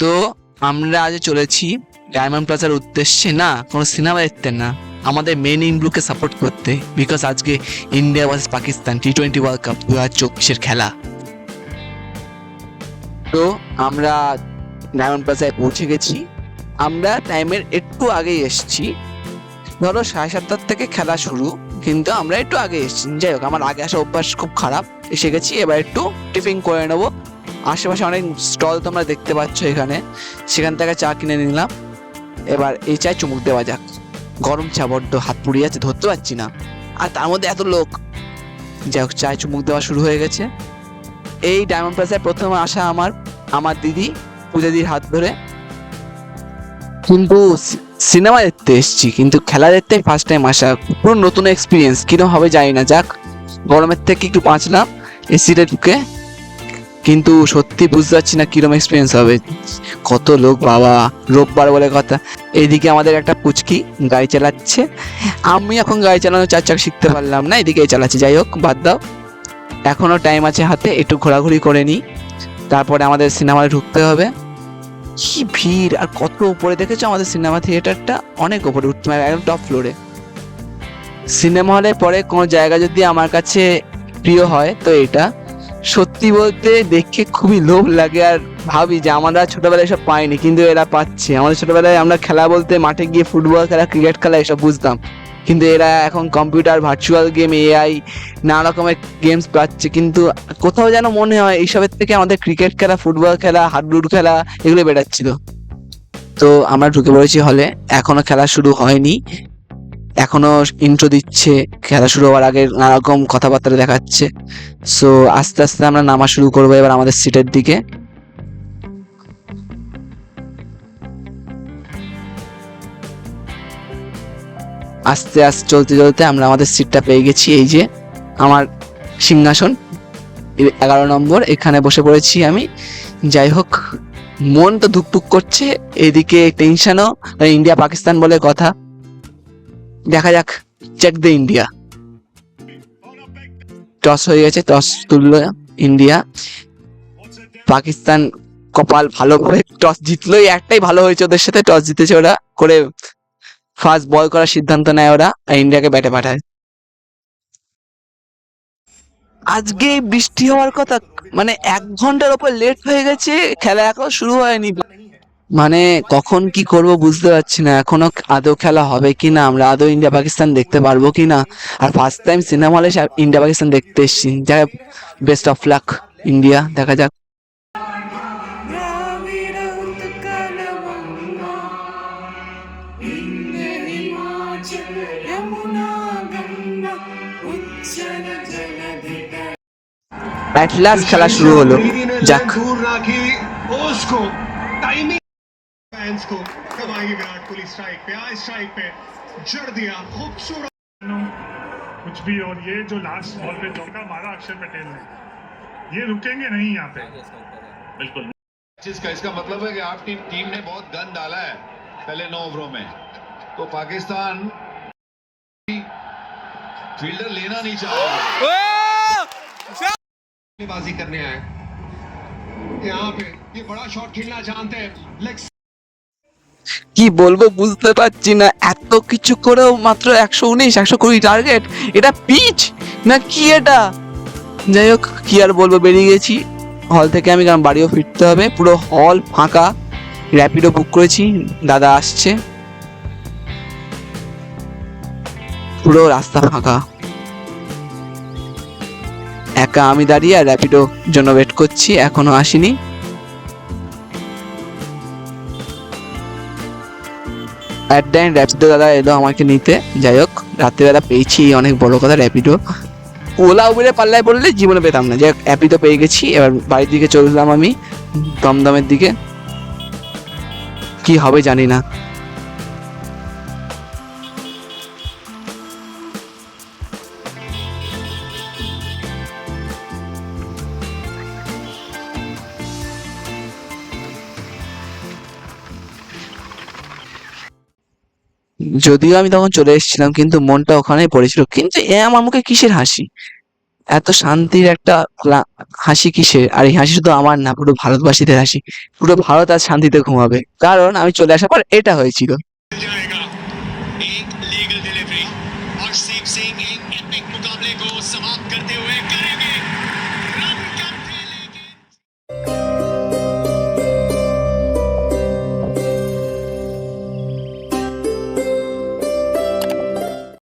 তো আমরা আজ চলেছি ডায়মন্ড প্লাজার উদ্দেশ্যে, না কোনো সিনেমা দেখতে না, আমাদের মেন ইন্ডিয়াকে সাপোর্ট করতে। বিকজ আজকে India versus Pakistan টি-20 world cup 2024-এর খেলা। তো আমরা ডায়মন্ড প্লাজায় পৌঁছে গেছি। আমরা টাইমের একটু আগেই এসেছি, ধরো 7:30 থেকে খেলা শুরু, কিন্তু আমরা একটু আগে এসেছি। যাই হোক, আমার আগে আসা অভ্যাস খুব খারাপ। এসে গেছি, এবার একটু টিফিন করে নেবো। আশেপাশে অনেক স্টল তোমরা দেখতে পাচ্ছ এখানে, সেখান থেকে চা কিনে নিলাম। এবার এই চায় চুমুক দেওয়া যাক। গরম চা, বড্ড হাত পুড়িয়ে যাচ্ছে, ধরতে পারছি না, আর তার মধ্যে এত লোক। যাই হোক, চায় চুমুক দেওয়া শুরু হয়ে গেছে। এই ডায়মন্ড প্লাজায় প্রথমে আসা আমার দিদি পূজাদির হাত ধরে। কিন্তু সিনেমা দেখতে এসেছি, কিন্তু খেলা দেখতে ফার্স্ট টাইম আসা, পুরো নতুন এক্সপিরিয়েন্স। কিরকম হবে জানি না, যাক গরমের থেকে একটু বাঁচলাম এসিতে ঢুকে, কিন্তু সত্যি বুঝতে পারছি না কিরকম এক্সপিরিয়েন্স হবে। কত লোক বাবা, রোববার বলে কথা। এইদিকে আমাদের একটা পুচকি গাড়ি চালাচ্ছে। আমি এখন গাড়ি চালানো 4 চাকা শিখতে পারলাম না, এদিকে চালাচ্ছি। যাই হোক, বাদ দাও, এখনো টাইম আছে হাতে, একটু ঘোরাঘুরি করে নিই, তারপরে আমাদের সিনেমায় ঢুকতে হবে। কি ভিড়, আর কত উপরে দেখেছো আমাদের সিনেমা থিয়েটারটা, অনেক উপরে, উঠতে একদম টপ ফ্লোরে। সিনেমা হলে পরে কোনো জায়গা যদি আমার কাছে প্রিয় হয় তো এটা। সত্যি বলতে দেখে খুবই লোভ লাগে, আর ভাবি যে আমরা ছোটবেলায় এসব পাইনি, কিন্তু এরা পাচ্ছে। আমাদের ছোটবেলায় আমরা খেলা বলতে মাঠে গিয়ে ফুটবল খেলা, ক্রিকেট খেলা এসব বুঝতাম, কিন্তু এরা এখন কম্পিউটার, ভার্চুয়াল গেম, এআই, নানা রকমের গেমস পাচ্ছে। কিন্তু কোথাও যেন মনে হয় এইসবের থেকে আমাদের ক্রিকেট খেলা, ফুটবল খেলা, হাডুডু খেলা এগুলো বেড়াচ্ছিল। তো আমরা ঢুকে পড়েছি হলে, এখনো খেলা শুরু হয়নি, এখনো ইন্ট্রো দিচ্ছে। খেলা শুরু হওয়ার আগে নানা রকম কথাবার্তা দেখাচ্ছে। সো আস্তে আস্তে আমরা নামা শুরু করবো এবার আমাদের সিটের দিকে। আস্তে আস্তে চলতে চলতে আমরা আমাদের সিটটা পেয়ে গেছি। এই যে আমার সিংহাসন 11 নম্বর, এখানে বসে পড়েছি আমি। যাই হোক, মন তো ধুকপুক করছে, এদিকে টেনশনও, ইন্ডিয়া পাকিস্তান বলে কথা। দেখা যাক, চেক দে ইন্ডিয়া। টস হয়ে গেছে, টস তুললো ইন্ডিয়া। পাকিস্তান কপাল ভালো করে টস জিতলোই, একটাই ভালো হয়েছে ওদের সাথে, টস জিতেছে ওরা, করে ফার্স্ট বল করার সিদ্ধান্ত নেয় ওরা, আর ইন্ডিয়াকে ব্যাটে পাঠায়। আজকে বৃষ্টি হওয়ার কথা, মানে 1 ঘন্টার উপর লেট হয়ে গেছে, খেলা এখনো শুরু হয়নি। মানে কখন কি করব বুঝতে পারছি না, এখনো আদৌ খেলা হবে কিনা, আমরা আদৌ ইন্ডিয়া পাকিস্তান দেখতে পারবো কিনা। আর ফার্স্ট টাইম সিনেমা হলে ইন্ডিয়া পাকিস্তান দেখতে এসেছি। যাই হোক, বেস্ট অফ লাক ইন্ডিয়া, দেখা যাক। এট লাস্ট খেলা শুরু হলো, যাক। फैंस को कब आएगी विराट कोहली स्ट्राइक पे, आज स्ट्राइक पे जड़ दिया खूबसूरत कुछ भी। और ये जो लास्ट बॉल पे चौका मारा अक्षर पटेल ने, ये रुकेंगे नहीं यहाँ पे बिल्कुल। इसका मतलब है कि आपकी टीम ने बहुत गन डाला है पहले 9 ओवरों में, तो पाकिस्तान फील्डर लेना नहीं चाह रहा, बाजी करने आए यहाँ पे। ये बड़ा शॉट खेलना जानते हैं, लेग কি বলবো বুঝতে পারছি না, এত কিছু করেও মাত্র 119 120 টার্গেট, এটা পিচ না কি এটা? যাই হোক, কি আর বলবো, বেরিয়ে গেছি হল থেকে আমি, কারণ বাড়িও ফিরতে হবে। পুরো হল ফাঁকা, র্যাপিডো বুক করেছি, দাদা আসছে, পুরো রাস্তা ফাঁকা, একা আমি দাঁড়িয়ে আর র্যাপিডোর জন্য ওয়েট করছি, এখনো আসেনি। অ্যাট দ্য এন্ড র্যাপিডো দাদা এলো আমাকে নিতে। যাই হোক, রাত্রিবেলা পেয়েছি, অনেক বড় কথা। র্যাপিডো, ওলা উবেরে পাল্লায় পড়লে জীবনে পেতাম না। যাই হোক, র্যাপিডো পেয়ে গেছি। এবার বাড়ির দিকে চললাম আমি, দমদমের দিকে। কি হবে জানি না। যদিও আমি তখন চলে এসেছিলাম, কিন্তু মনটা ওখানেই পড়েছিল। কিন্তু আমার মুখে কিসের হাসি? এত শান্তির একটা হাসি কিসের? আর এই হাসি শুধু আমার না, পুরো ভারতবাসীদের হাসি। পুরো ভারত আজ শান্তিতে ঘুমাবে, কারণ আমি চলে আসার পর এটা হয়েছিল। जाएगा